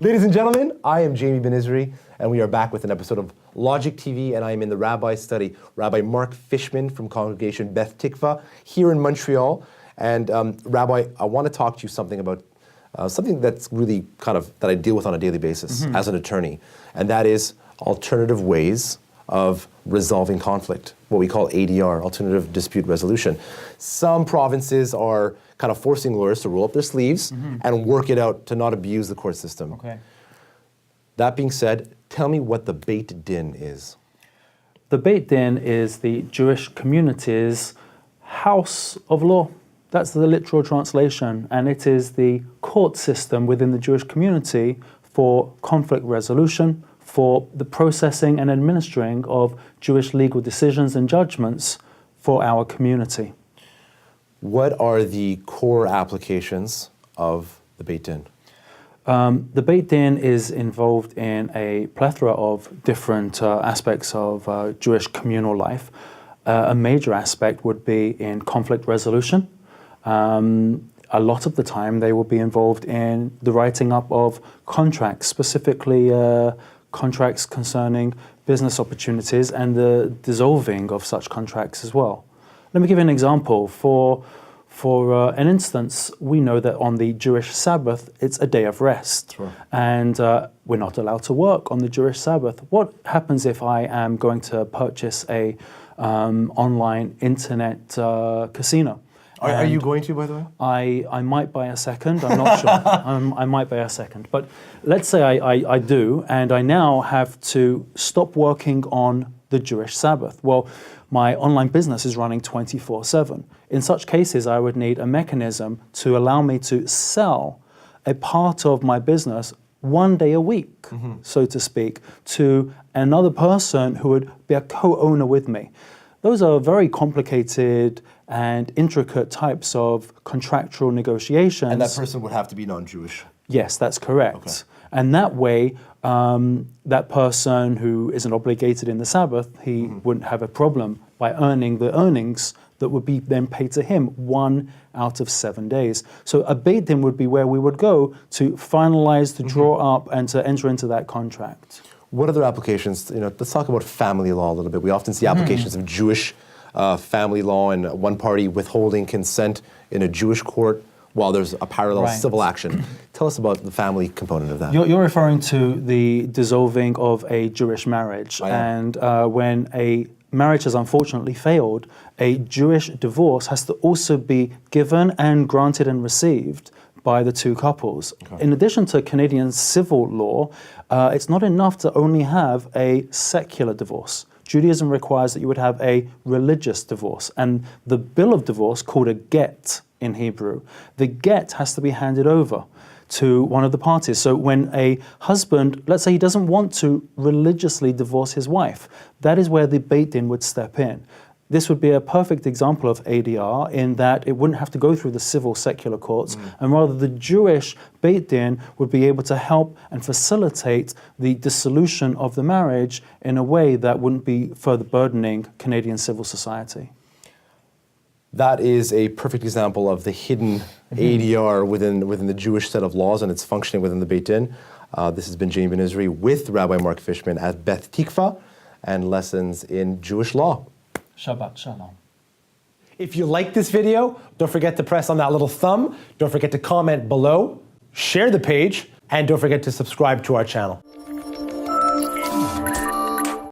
Ladies and gentlemen, I am Jamie Benizri, and we are back with an episode of Logik TV, and I am in the Rabbi study. Rabbi Mark Fishman from Congregation Beth Tikva here in Montreal. And Rabbi, I want to talk to you something about something that's really that I deal with on a daily basis as an attorney, and that is alternative ways of resolving conflict, what we call ADR, alternative dispute resolution. Some provinces are kind of forcing lawyers to roll up their sleeves and work it out to not abuse the court system. Okay. That being said, tell me what the Beth Din is. The Beth Din is the Jewish community's house of law. That's the literal translation, and it is the court system within the Jewish community for conflict resolution, for the processing and administering of Jewish legal decisions and judgments for our community. What are the core applications of the Beth Din? The Beth Din is involved in a plethora of different aspects of Jewish communal life. A major aspect would be in conflict resolution. A lot of the time they will be involved in the writing up of contracts, specifically contracts concerning business opportunities and the dissolving of such contracts as well. Let me give you an example. For an instance, we know that on the Jewish Sabbath, it's a day of rest. Sure. And we're not allowed to work on the Jewish Sabbath. What happens if I am going to purchase a online internet casino? Are you going to, by the way? I might buy a second, I'm not sure. I might buy a second. But let's say I do, and I now have to stop working on the Jewish Sabbath. Well, my online business is running 24/7. In such cases, I would need a mechanism to allow me to sell a part of my business one day a week, so to speak, to another person who would be a co-owner with me. Those are very complicated and intricate types of contractual negotiations. And that person would have to be non-Jewish? Yes, that's correct. Okay. And that way, that person who isn't obligated in the Sabbath, he wouldn't have a problem by earning the earnings that would be then paid to him 1 out of 7 days. So a Beth Din would be where we would go to finalize, to draw up, and to enter into that contract. What other applications? Let's talk about family law a little bit. We often see applications of Jewish family law, and one party withholding consent in a Jewish court while there's a parallel civil action. Tell us about the family component of that. You're referring to the dissolving of a Jewish marriage. And when a marriage has unfortunately failed, a Jewish divorce has to also be given and granted and received by the two couples. Okay. In addition to Canadian civil law, it's not enough to only have a secular divorce. Judaism requires that you would have a religious divorce, and the bill of divorce, called a get in Hebrew, the get has to be handed over to one of the parties. So when a husband, let's say he doesn't want to religiously divorce his wife, that is where the Beth Din would step in. This would be a perfect example of ADR in that it wouldn't have to go through the civil secular courts, and rather the Jewish Beth Din would be able to help and facilitate the dissolution of the marriage in a way that wouldn't be further burdening Canadian civil society. That is a perfect example of the hidden ADR within the Jewish set of laws, and it's functioning within the Beth Din. This has been Jamie Benizri with Rabbi Mark Fishman at Beth Tikva and lessons in Jewish law. Shabbat Shalom. If you like this video, don't forget to press on that little thumb. Don't forget to comment below, share the page, and don't forget to subscribe to our channel.